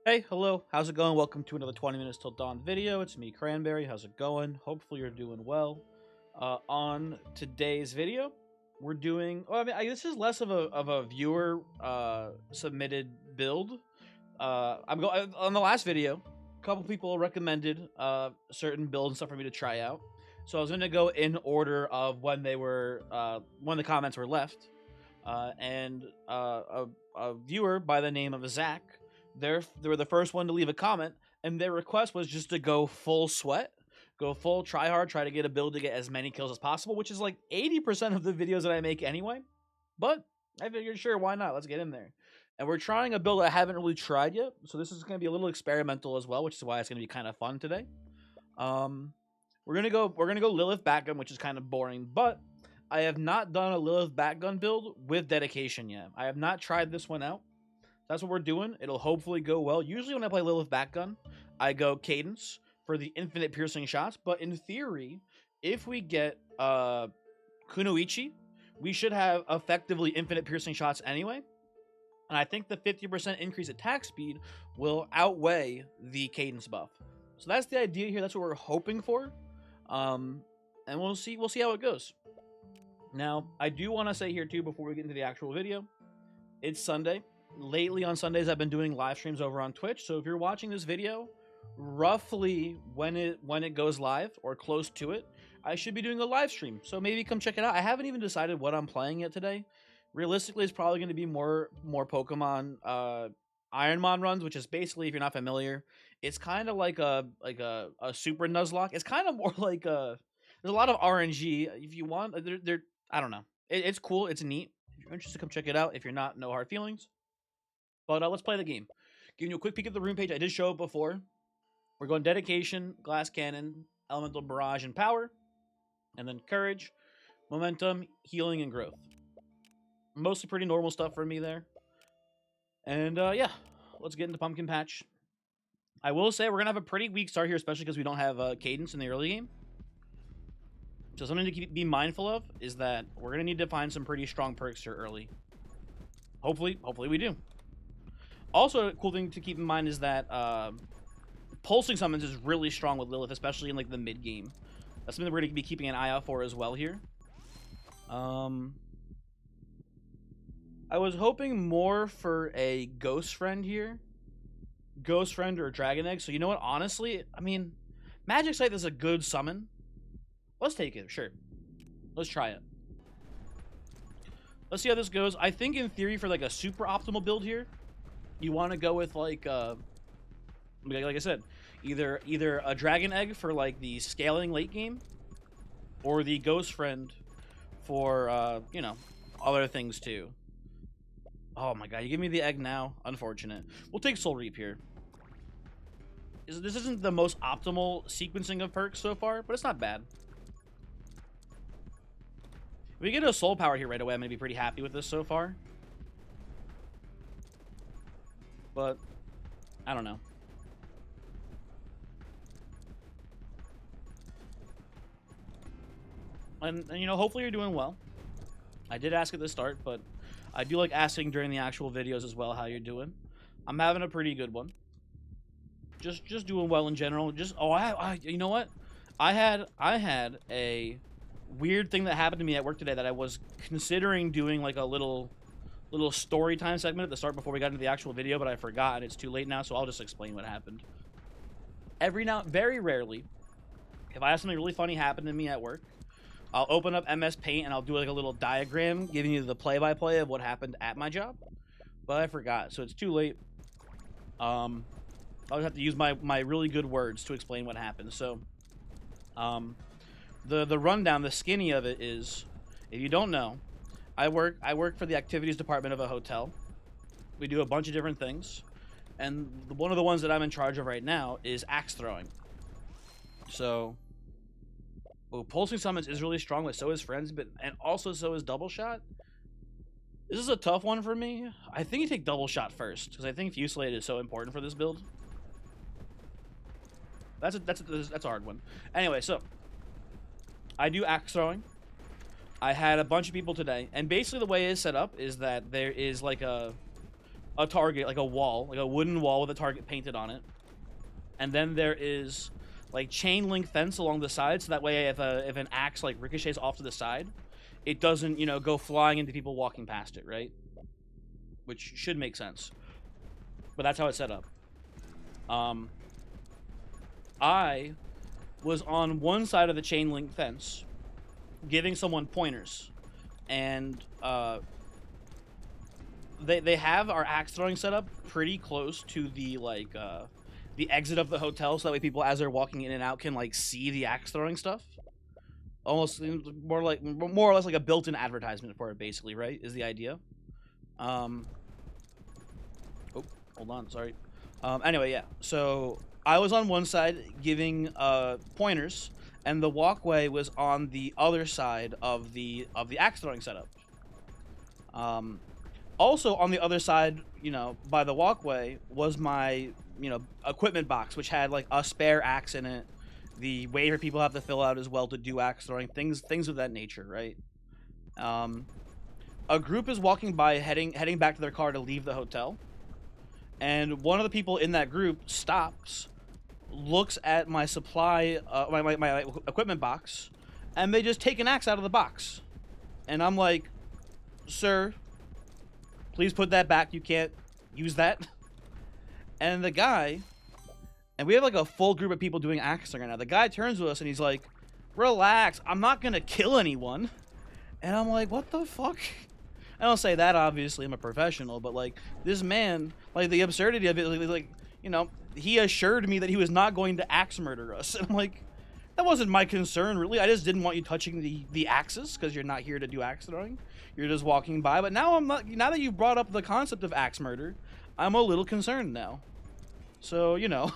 Hey, hello, how's it going? Welcome to another 20 Minutes Till Dawn video. It's me, Cranberry. How's it going? Hopefully you're doing well. On today's video, we're doing... Well, this is less of a viewer submitted build. On the last video, a couple people recommended certain builds and stuff for me to try out. So I was going to go in order of when when the comments were left. A viewer by the name of Zach, they were the first one to leave a comment, and their request was just to go full sweat, go full try hard, try to get a build to get as many kills as possible, which is like 80% of the videos that I make anyway. But I figured, sure, why not? Let's get in there. And we're trying a build I haven't really tried yet, so this is going to be a little experimental as well, which is why it's going to be kind of fun today. We're gonna go Lilith backgun, which is kind of boring, but I have not done a Lilith backgun build with dedication yet. I have not tried this one out. That's what we're doing. It'll hopefully go well. Usually when I play Lilith backgun, I go cadence for the infinite piercing shots. But in theory, if we get Kunoichi, we should have effectively infinite piercing shots anyway. And I think the 50% increase attack speed will outweigh the cadence buff. So that's the idea here. That's what we're hoping for. And we'll see how it goes. Now, I do want to say here too, before we get into the actual video, it's Sunday. Lately on Sundays, I've been doing live streams over on Twitch. So if you're watching this video, roughly when it goes live or close to it, I should be doing a live stream. So maybe come check it out. I haven't even decided what I'm playing yet today. Realistically, it's probably going to be more Pokemon Ironmon runs, which is basically, if you're not familiar, it's kind of like a Super Nuzlocke. It's kind of more like there's a lot of RNG. If you want, I don't know. It's cool. It's neat. If you're interested, come check it out. If you're not, no hard feelings. But let's play the game. Giving you a quick peek at the rune page. I did show it before. We're going Dedication, Glass Cannon, Elemental Barrage, and Power. And then Courage, Momentum, Healing, and Growth. Mostly pretty normal stuff for me there. And yeah, let's get into Pumpkin Patch. I will say we're going to have a pretty weak start here, especially because we don't have Cadence in the early game. So something to be mindful of is that we're going to need to find some pretty strong perks here early. Hopefully we do. Also, a cool thing to keep in mind is that pulsing summons is really strong with Lilith, especially in like the mid game. That's something we're going to be keeping an eye out for as well here. I was hoping more for a Ghost Friend here. Ghost Friend or Dragon Egg. So you know what? Honestly, I mean, Magic Scythe is a good summon. Let's take it, sure. Let's try it. Let's see how this goes. I think in theory for like a super optimal build here, you want to go with like I said, either a Dragon Egg for like the scaling late game, or the Ghost Friend for you know, other things too. Oh my god, you give me the egg now? Unfortunate. We'll take Soul Reap here. This isn't the most optimal sequencing of perks so far, but it's not bad. If we get a Soul Power here right away, I'm going to be pretty happy with this so far. But, I don't know. And you know, hopefully you're doing well. I did ask at the start, but I do like asking during the actual videos as well how you're doing. I'm having a pretty good one. Just doing well in general. You know what? I had a weird thing that happened to me at work today that I was considering doing like a little story time segment at the start before we got into the actual video, but I forgot and it's too late now, so I'll just explain what happened. Very rarely, if I have something really funny happen to me at work, I'll open up MS Paint and I'll do like a little diagram giving you the play-by-play of what happened at my job. But I forgot, so it's too late. I'll just have to use my really good words to explain what happened. So, the rundown, the skinny of it is, if you don't know, I work for the activities department of a hotel. We do a bunch of different things, and one of the ones that I'm in charge of right now is axe throwing. So, pulsing summons is really strong, but so is friends, and also so is double shot. This is a tough one for me. I think you take double shot first, because I think Fusillade is so important for this build. That's a hard one. Anyway, so I do axe throwing. I had a bunch of people today, and basically the way it is set up is that there is like a a target, like a wall, like a wooden wall with a target painted on it. And then there is like chain link fence along the side, so that way if an axe like ricochets off to the side, it doesn't, you know, go flying into people walking past it, right? Which should make sense. But that's how it's set up. I was on one side of the chain link fence giving someone pointers, and they have our axe throwing set up pretty close to the the exit of the hotel, so that way people as they're walking in and out can like see the axe throwing stuff. Almost more or less like a built-in advertisement for it, basically, right? Is the idea. Oh, hold on, sorry. Anyway, yeah. So I was on one side giving pointers, and the walkway was on the other side of the axe throwing setup. Also on the other side, you know, by the walkway was my, you know, equipment box, which had like a spare axe in it, the waiver people have to fill out as well to do axe throwing, things of that nature, right? A group is walking by, heading back to their car to leave the hotel, and one of the people in that group stops, looks at my supply, my equipment box, and they just take an axe out of the box, and I'm like, sir, please put that back. You can't use that. And the guy, and we have like a full group of people doing axe throwing right now. The guy turns to us and he's like, relax, I'm not gonna kill anyone. And I'm like, what the fuck? I don't say that, obviously, I'm a professional, but like, this man, like, the absurdity of it, like, you know, he assured me that he was not going to axe murder us. And I'm like, that wasn't my concern, really. I just didn't want you touching the axes, because you're not here to do axe throwing. You're just walking by. But now now that you've brought up the concept of axe murder, I'm a little concerned now. So, you know,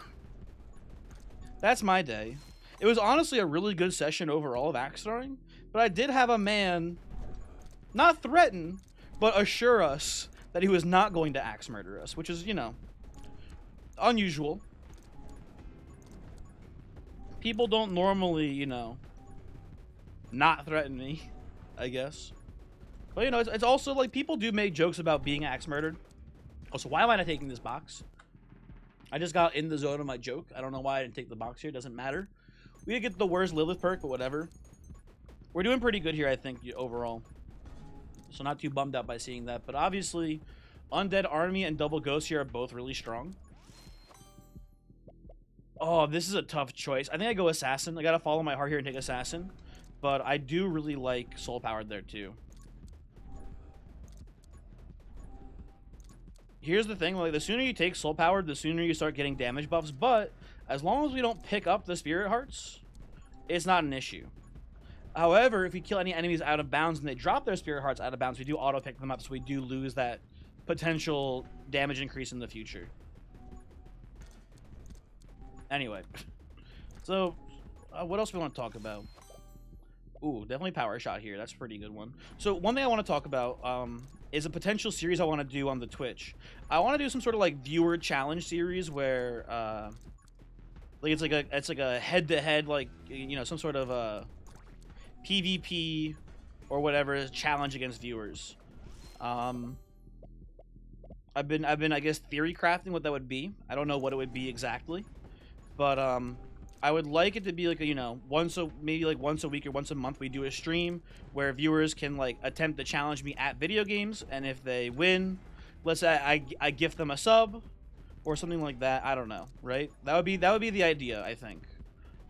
that's my day. It was honestly a really good session overall of axe throwing, but I did have a man not threaten, but assure us that he was not going to axe murder us, which is, you know, unusual. People don't normally, you know, not threaten me, I guess. But, you know, it's also like people do make jokes about being axe murdered. Oh, so why am I not taking this box? I just got in the zone of my joke. I don't know why I didn't take the box here. It doesn't matter. We did get the worst Lilith perk, but whatever. We're doing pretty good here, I think, overall. So not too bummed out by seeing that. But obviously, Undead Army and Double Ghost here are both really strong. Oh, this is a tough choice. I think I go Assassin. I gotta follow my heart here and take Assassin. But I do really like Soul Powered there, too. Here's the thing, like, the sooner you take Soul Powered, the sooner you start getting damage buffs, but as long as we don't pick up the Spirit Hearts, it's not an issue. However, if we kill any enemies out of bounds and they drop their Spirit Hearts out of bounds, we do auto-pick them up, so we do lose that potential damage increase in the future. Anyway, so what else do we want to talk about? Ooh, definitely Power Shot here. That's a pretty good one. So one thing I want to talk about is a potential series I want to do on the Twitch. I want to do some sort of like viewer challenge series where like it's like a head-to-head, like, you know, some sort of PvP or whatever challenge against viewers. I've been I guess theory crafting what that would be. I don't know what it would be exactly, but I would like it to be like a, you know, maybe like once a week or once a month we do a stream where viewers can like attempt to challenge me at video games, and if they win, let's say I gift them a sub or something like that. I don't know, right? That would be the idea, I think.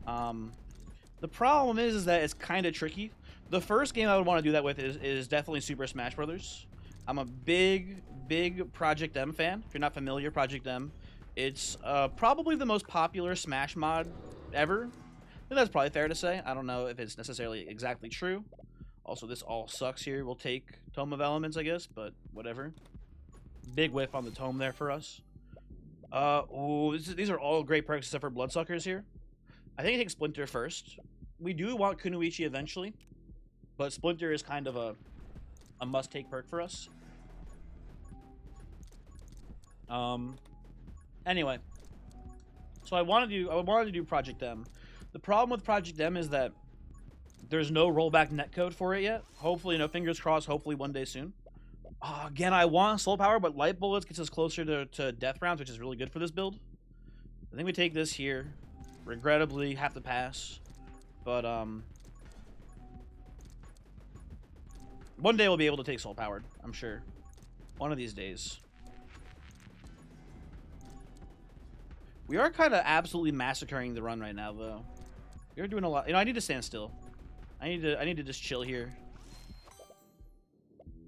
The problem is that it's kind of tricky. The first game I would want to do that with is definitely Super Smash Brothers. I'm a big Project M fan. If you're not familiar, Project M, it's probably the most popular Smash mod ever. I think that's probably fair to say. I don't know if it's necessarily exactly true. Also, this all sucks here. We'll take Tome of Elements, I guess, but whatever. Big whiff on the Tome there for us. Ooh, these are all great perks except for Bloodsuckers here. I think I take Splinter first. We do want Kunoichi eventually, but Splinter is kind of a must-take perk for us. Anyway, so I wanted to do Project M. The problem with Project M is that there's no rollback netcode for it yet. Hopefully, you know, fingers crossed, hopefully one day soon. Again, I want soul power, but light bullets gets us closer to death rounds, which is really good for this build. I think we take this here. Regrettably, have to pass. But, one day we'll be able to take soul powered, I'm sure. One of these days. We are kind of absolutely massacring the run right now, though. We're doing a lot. You know, I need to stand still. I need to just chill here.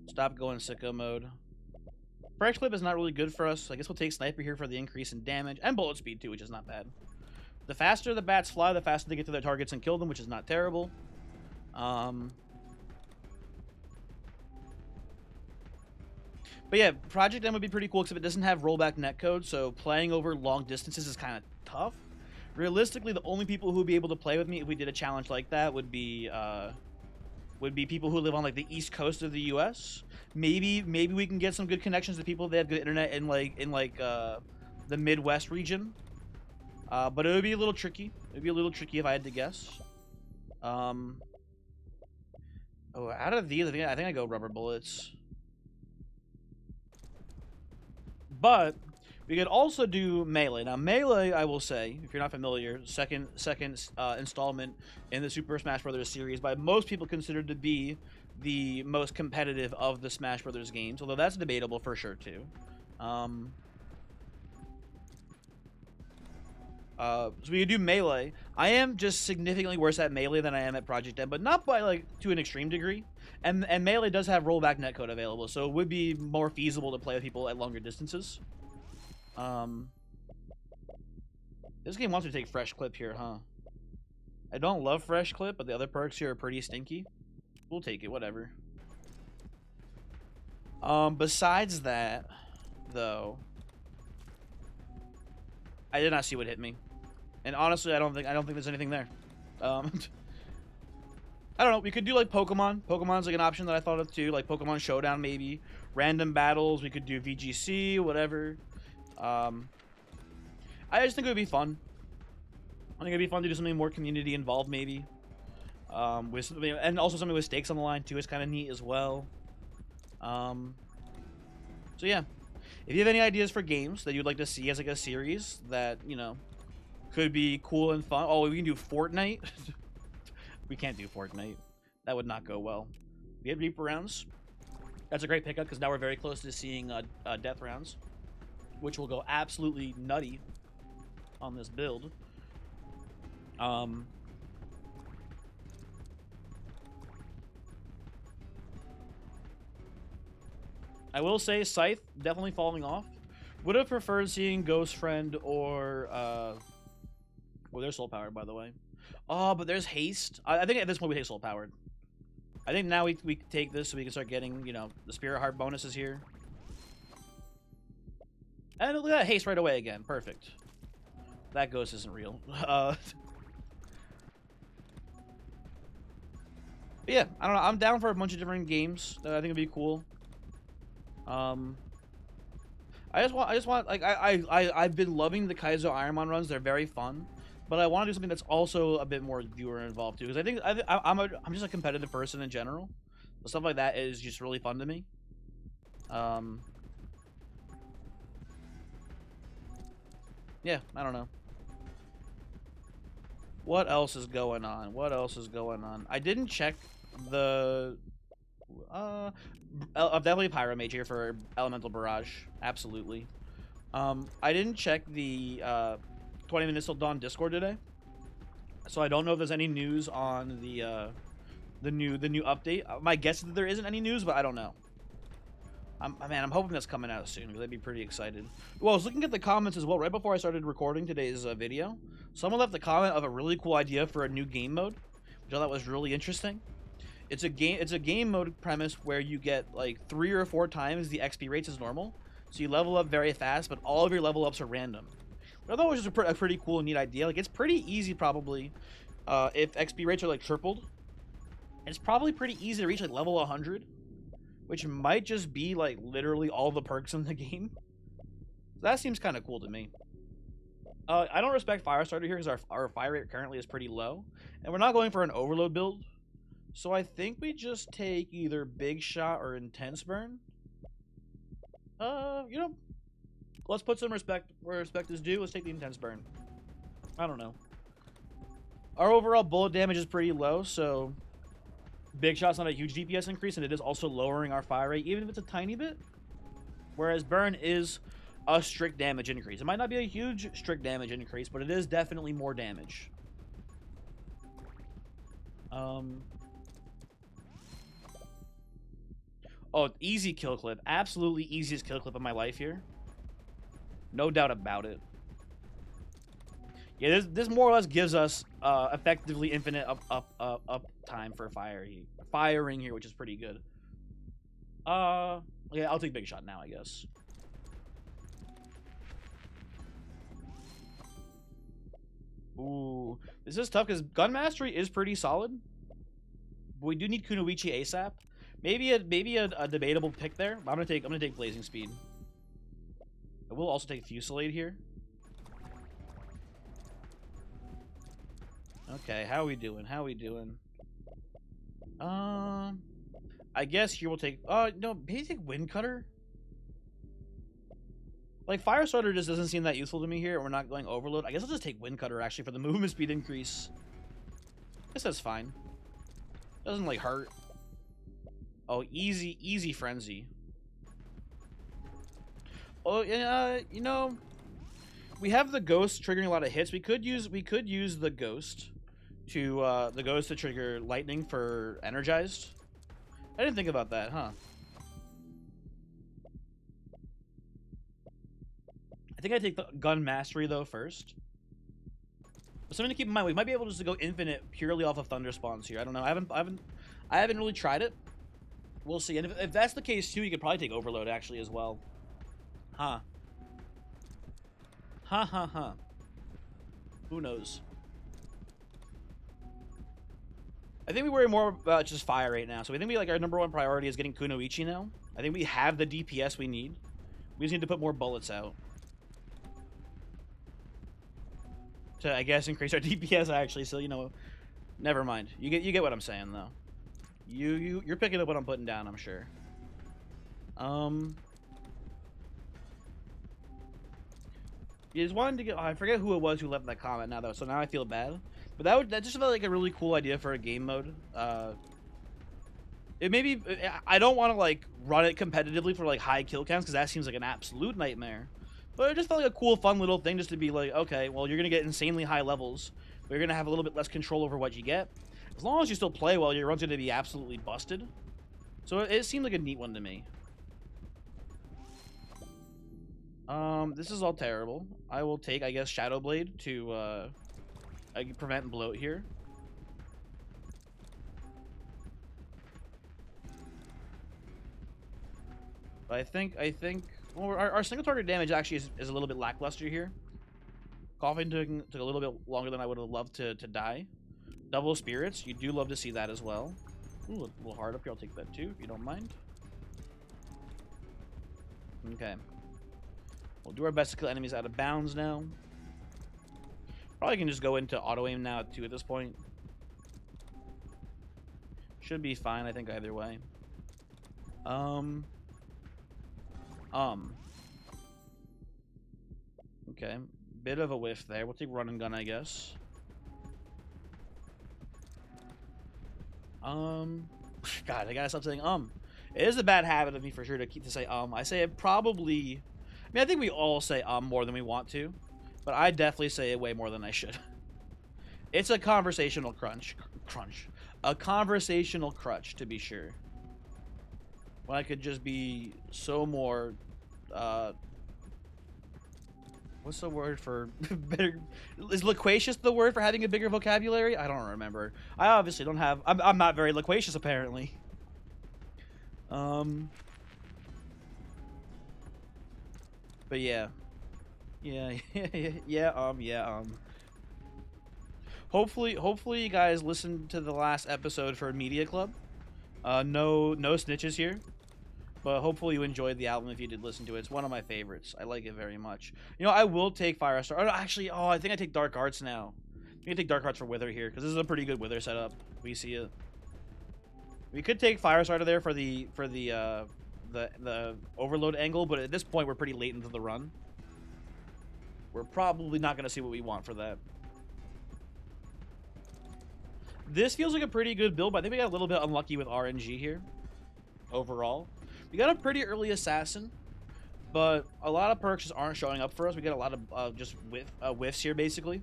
Stop going sicko mode. Fresh clip is not really good for us. I guess we'll take sniper here for the increase in damage and bullet speed too, which is not bad. The faster the bats fly, the faster they get to their targets and kill them, which is not terrible. But yeah, Project M would be pretty cool because it doesn't have rollback netcode, so playing over long distances is kind of tough. Realistically, the only people who would be able to play with me if we did a challenge like that would be people who live on like the east coast of the U.S. Maybe we can get some good connections to people that have good internet in the Midwest region. But it would be a little tricky. It'd be a little tricky if I had to guess. Oh, out of these, I think I go rubber bullets. But we could also do melee. Now, melee, I will say, if you're not familiar, second installment in the Super Smash Bros. Series, by most people considered to be the most competitive of the Smash Bros. Games, although that's debatable for sure, too. So we could do melee. I am just significantly worse at melee than I am at Project M, but not by, like, to an extreme degree. And melee does have rollback netcode available, so it would be more feasible to play with people at longer distances. This game wants me to take fresh clip here, huh? I don't love fresh clip, but the other perks here are pretty stinky. We'll take it, whatever. Besides that, though, I did not see what hit me, and honestly, I don't think there's anything there. I don't know. We could do like Pokemon. Pokemon's like an option that I thought of too, like Pokemon Showdown maybe. Random battles. We could do VGC, whatever. I just think it would be fun. I think it'd be fun to do something more community involved, maybe. And also something with stakes on the line too is kind of neat as well. So yeah, if you have any ideas for games that you'd like to see as like a series that could be cool and fun. Oh, we can do Fortnite. We can't do Fortnite. That would not go well. We had Reaper rounds. That's a great pickup because now we're very close to seeing death rounds, which will go absolutely nutty on this build. I will say Scythe definitely falling off. Would have preferred seeing Ghost Friend or well, they're soul powered by the way. Oh, but there's haste. I think at this point we take soul powered. I think now we take this so we can start getting the spirit heart bonuses here. And look at that haste right away again. Perfect. That ghost isn't real. But yeah, I don't know. I'm down for a bunch of different games that I think would be cool. I just want like I've been loving the Kaizo Ironmon runs. They're very fun. But I want to do something that's also a bit more viewer involved too, because I think I'm just a competitive person in general. So stuff like that is just really fun to me. Yeah, I don't know. What else is going on? What else is going on? I didn't check the. I'm definitely Pyro Mage here for Elemental Barrage. Absolutely. I didn't check the 20 Minutes Till Dawn Discord today, so I don't know if there's any news on the new update. My guess is that there isn't any news, but I don't know. I'm hoping that's coming out soon because I'd be pretty excited. Well, I was looking at the comments as well right before I started recording today's video. Someone left a comment of a really cool idea for a new game mode, which I thought was really interesting. It's a game mode premise where you get like 3 or 4 times the XP rates as normal, so you level up very fast, but all of your level ups are random. I thought it was just a pretty cool and neat idea. Like, it's pretty easy, probably, if XP rates are, like, tripled. It's probably pretty easy to reach, like, level 100, which might just be, like, literally all the perks in the game. So that seems kind of cool to me. I don't respect Firestarter here because our fire rate currently is pretty low, and we're not going for an overload build. So I think we just take either Big Shot or Intense Burn. You know, let's put some respect where respect is due. Let's take the intense burn. I don't know. Our overall bullet damage is pretty low, so big shot's not a huge DPS increase, and it is also lowering our fire rate, even if it's a tiny bit. Whereas burn is a strict damage increase. It might not be a huge strict damage increase, but it is definitely more damage. Oh, easy kill clip. Absolutely easiest kill clip of my life here. No doubt about it. Yeah, this more or less gives us effectively infinite up time for firing here, which is pretty good. Yeah, I'll take big shot now, I guess. Ooh, this is tough because gun mastery is pretty solid. But we do need Kunoichi ASAP. Maybe a debatable pick there. I'm gonna take blazing speed. I will also take Fusillade here. Okay, how are we doing? How are we doing? I guess here we'll take no, maybe take Wind Cutter. Like Firestarter just doesn't seem that useful to me here. We're not going Overload. I guess I'll just take Wind Cutter actually for the movement speed increase. I guess that's fine. Doesn't like hurt. Oh, easy frenzy. Oh, you know, we have the ghost triggering a lot of hits. We could use the ghost to trigger lightning for energized. I didn't think about that, huh? I think I take the gun mastery though first. But something to keep in mind, we might be able just to go infinite purely off of thunder spawns here. I don't know. I haven't really tried it. We'll see. And if that's the case too, you could probably take overload actually as well. Huh. Huh. Who knows? I think we worry more about just fire right now. So I think like our number one priority is getting Kunoichi now. I think we have the DPS we need. We just need to put more bullets out. To, I guess, increase our DPS actually, so you know, never mind. You get what I'm saying though. You're picking up what I'm putting down, I'm sure. You just wanted to get. Oh, I forget who it was who left that comment now though, so now I feel bad. But that just felt like a really cool idea for a game mode. It maybe I don't want to like run it competitively for like high kill counts because that seems like an absolute nightmare. But it just felt like a cool, fun little thing just to be like, okay, well, you're going to get insanely high levels, but you're going to have a little bit less control over what you get. As long as you still play well, your run's going to be absolutely busted. So it seemed like a neat one to me. This is all terrible. I will take, I guess, Shadow Blade to prevent bloat here. But I think well, our single target damage actually is a little bit lackluster here. Coughing took a little bit longer than I would have loved to die. Double spirits, you do love to see that as well. Ooh, a little hard up here. I'll take that too, if you don't mind. Okay. We'll do our best to kill enemies out of bounds now. Probably can just go into auto aim now too at this point. Should be fine, I think, either way. Okay, bit of a whiff there. We'll take run and gun, I guess. God, I gotta stop saying It is a bad habit of me for sure to say I say it probably. I mean, I think we all say more than we want to, but I definitely say it way more than I should. It's a conversational a conversational crutch, to be sure. When I could just be so more, what's the word for better? Is loquacious the word for having a bigger vocabulary? I don't remember. I obviously don't have. I'm not very loquacious apparently. But yeah. Hopefully you guys listened to the last episode for Media Club. No snitches here. But hopefully you enjoyed the album if you did listen to it. It's one of my favorites. I like it very much. You know, I will take Firestar. Oh, actually, I think I take Dark Arts now. I'm gonna take Dark Arts for Wither here, because this is a pretty good Wither setup. We see it. We could take Firestarter there for the the overload angle, but at this point we're pretty late into the run. We're probably not gonna see what we want for that. This feels like a pretty good build, but I think we got a little bit unlucky with RNG here. Overall, we got a pretty early assassin, but a lot of perks just aren't showing up for us. We got a lot of just whiffs here, basically.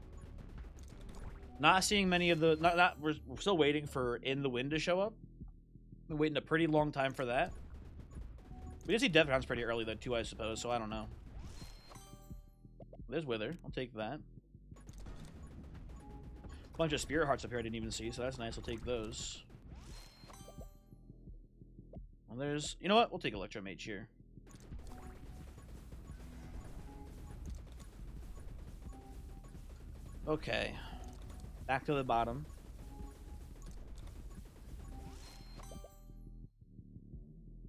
Not seeing many of the we're still waiting for In the Wind to show up. Been waiting a pretty long time for that. We did see Death Rounds pretty early though too, I suppose. So I don't know. There's Wither. I'll take that. Bunch of Spirit Hearts up here I didn't even see, so that's nice. I'll take those. Well, there's... You know what? We'll take Electromage here. Okay. Back to the bottom.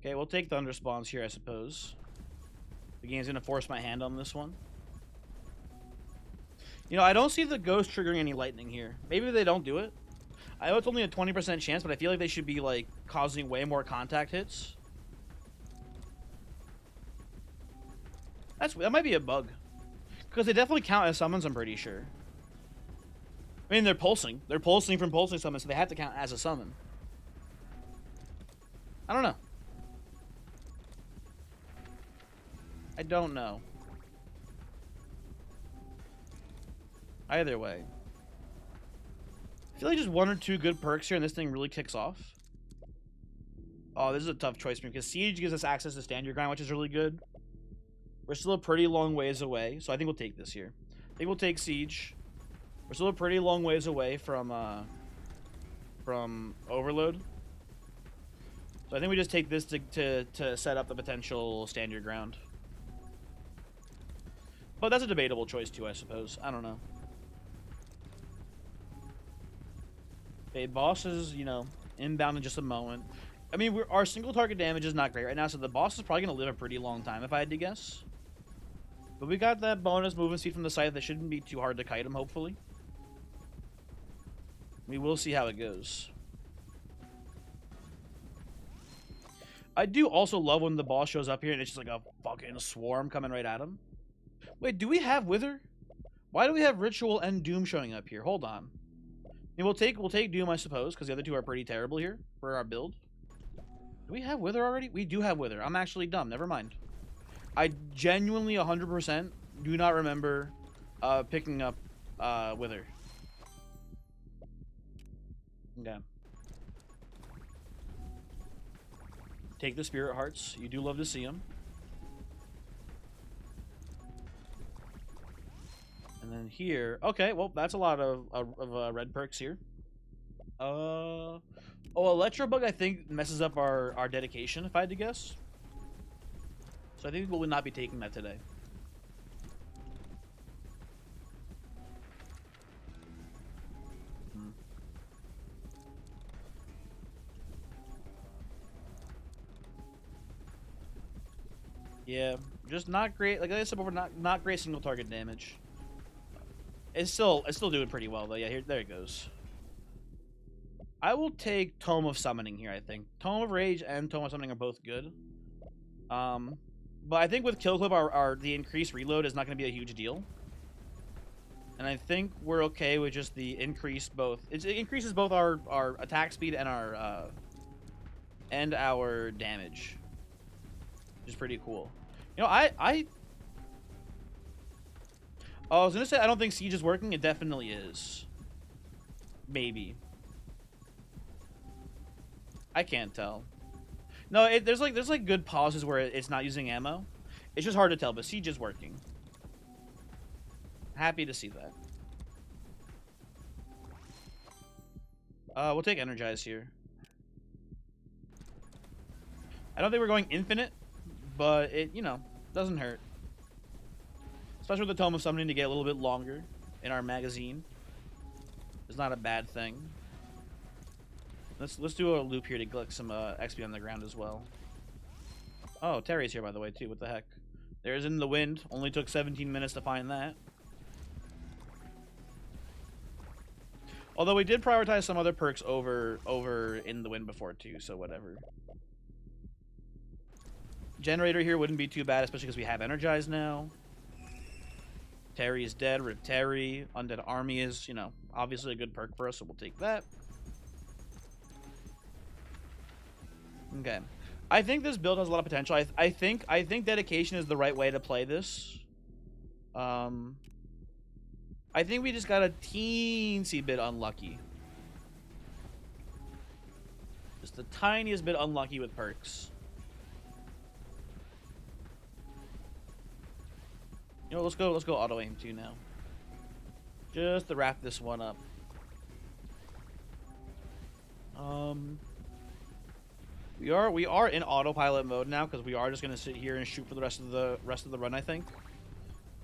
Okay, we'll take Thunder Spawns here, I suppose. The game's gonna force my hand on this one. You know, I don't see the Ghost triggering any lightning here. Maybe they don't do it. I know it's only a 20% chance, but I feel like they should be, like, causing way more contact hits. That might be a bug. Because they definitely count as summons, I'm pretty sure. I mean, they're pulsing. They're pulsing from pulsing summons, so they have to count as a summon. I don't know. I don't know. Either way. I feel like just one or two good perks here and this thing really kicks off. Oh, this is a tough choice for me because Siege gives us access to Stand Your Ground, which is really good. We're still a pretty long ways away, so I think we'll take this here. I think we'll take Siege. We're still a pretty long ways away from Overload. So I think we just take this to set up the potential Stand Your Ground. But that's a debatable choice too, I suppose. I don't know. Okay, boss is, you know, inbound in just a moment. I mean, our single target damage is not great right now, so the boss is probably going to live a pretty long time, if I had to guess. But we got that bonus movement speed from the side that shouldn't be too hard to kite him, hopefully. We will see how it goes. I do also love when the boss shows up here and it's just like a fucking swarm coming right at him. Wait, do we have Wither? Why do we have Ritual and Doom showing up here? Hold on. I mean, we'll take Doom, I suppose, because the other two are pretty terrible here for our build. Do we have Wither already? We do have Wither. I'm actually dumb. Never mind. I genuinely 100% do not remember picking up Wither. Okay. Take the Spirit Hearts. You do love to see them. And then here... Okay, well, that's a lot of red perks here. Oh, Electro Bug, I think, messes up our dedication, if I had to guess. So I think we will not be taking that today. Yeah, just not great. Like I said before, not great single target damage. It's still doing pretty well though. Yeah, there it goes. I will take Tome of Summoning here. I think Tome of Rage and Tome of Summoning are both good. But I think with Kill Clip, the increased reload is not going to be a huge deal. And I think we're okay with just the increase both. It increases both our attack speed and our damage, which is pretty cool. You know, I was gonna say I don't think Siege is working. It definitely is. Maybe. I can't tell. No, there's like good pauses where it's not using ammo. It's just hard to tell, but Siege is working. Happy to see that. We'll take Energize here. I don't think we're going infinite, but it, you know, doesn't hurt. Especially with the Tome of Summoning to get a little bit longer in our magazine. It's not a bad thing. Let's do a loop here to collect some XP on the ground as well. Oh, Terry's here by the way too. What the heck? There's In the Wind. Only took 17 minutes to find that. Although we did prioritize some other perks over In the Wind before too, so whatever. Generator here wouldn't be too bad, especially because we have Energize now. Terry is dead. Rip Terry. Undead Army is, you know, obviously a good perk for us, so we'll take that. Okay. I think this build has a lot of potential. I think dedication is the right way to play this. I think we just got a teensy bit unlucky. Just the tiniest bit unlucky with perks. You know, let's go auto aim 2 now. Just to wrap this one up. We are in autopilot mode now because we are just gonna sit here and shoot for the rest of the run, I think.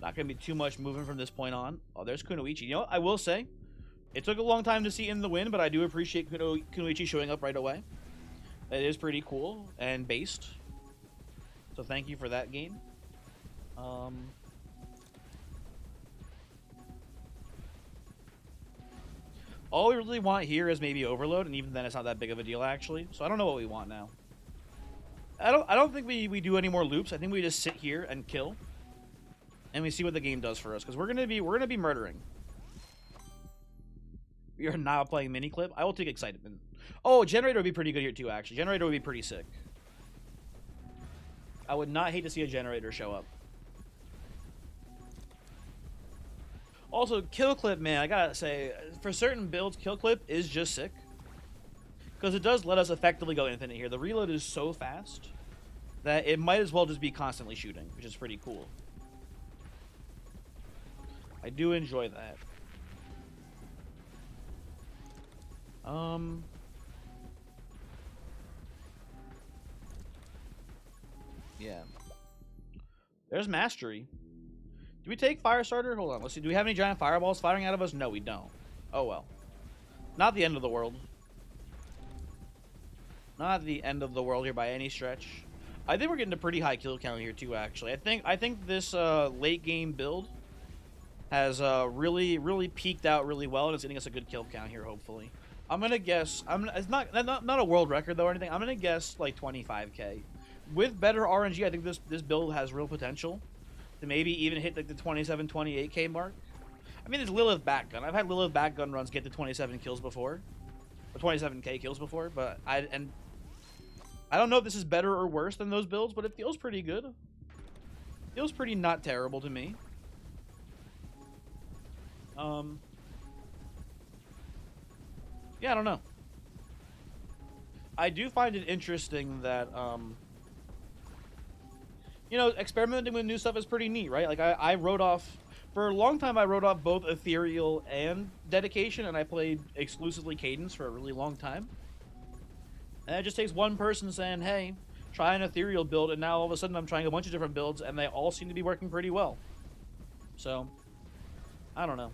Not gonna be too much moving from this point on. Oh, there's Kunoichi. You know what? I will say, it took a long time to see in the win, but I do appreciate Kunoichi showing up right away. It is pretty cool and based. So thank you for that game. All we really want here is maybe Overload, and even then it's not that big of a deal, actually. So I don't know what we want now. I don't think we do any more loops. I think we just sit here and kill. And we see what the game does for us, because we're gonna be murdering. We are now playing mini clip. I will take excitement. Oh, Generator would be pretty good here too, actually. Generator would be pretty sick. I would not hate to see a Generator show up. Also, Kill Clip, man, I gotta say, for certain builds, Kill Clip is just sick. Because it does let us effectively go infinite here. The reload is so fast that it might as well just be constantly shooting, which is pretty cool. I do enjoy that. Yeah. There's Mastery. Do we take Firestarter? Hold on, let's see. Do we have any giant fireballs firing out of us? No, we don't. Oh, well. Not the end of the world. Not the end of the world here by any stretch. I think we're getting a pretty high kill count here, too, actually. I think this late game build has really peaked out really well, and it's getting us a good kill count here, hopefully. I'm going to guess... It's not a world record, though, or anything. I'm going to guess, like, 25k. With better RNG, I think this build has real potential to maybe even hit like the 27, 28k mark. I mean, it's Lilith backgun. I've had Lilith backgun runs get to 27 kills before, or 27k kills before, but I don't know if this is better or worse than those builds, but it feels pretty good. Feels pretty not terrible to me. Yeah, I don't know. I do find it interesting that you know, experimenting with new stuff is pretty neat, right? Like, I wrote off... For a long time, I wrote off both Ethereal and Dedication, and I played exclusively Cadence for a really long time. And it just takes one person saying, hey, try an Ethereal build, and now all of a sudden I'm trying a bunch of different builds, and they all seem to be working pretty well. So, I don't know.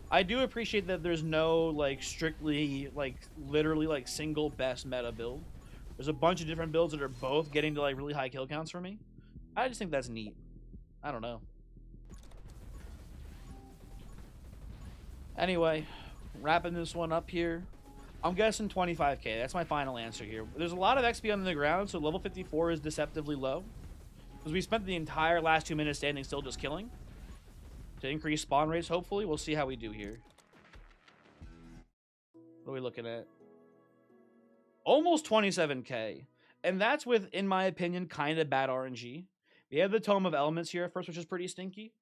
I do appreciate that there's no, like, strictly, like, literally, like, single best meta build. There's a bunch of different builds that are both getting to, like, really high kill counts for me. I just think that's neat. I don't know. Anyway, wrapping this one up here. I'm guessing 25k. That's my final answer here. There's a lot of XP on the ground, so level 54 is deceptively low. Because we spent the entire last 2 minutes standing still just killing. To increase spawn rates, hopefully. We'll see how we do here. What are we looking at? Almost 27k. And that's with, in my opinion, kind of bad RNG. We have the Tome of Elements here at first, which is pretty stinky.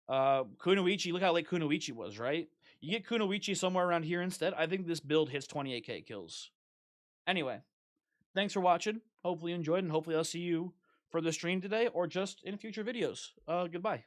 Kunoichi, look how late Kunoichi was, right? You get Kunoichi somewhere around here instead. I think this build hits 28k kills. Anyway, thanks for watching. Hopefully you enjoyed, and hopefully I'll see you for the stream today or just in future videos. Goodbye.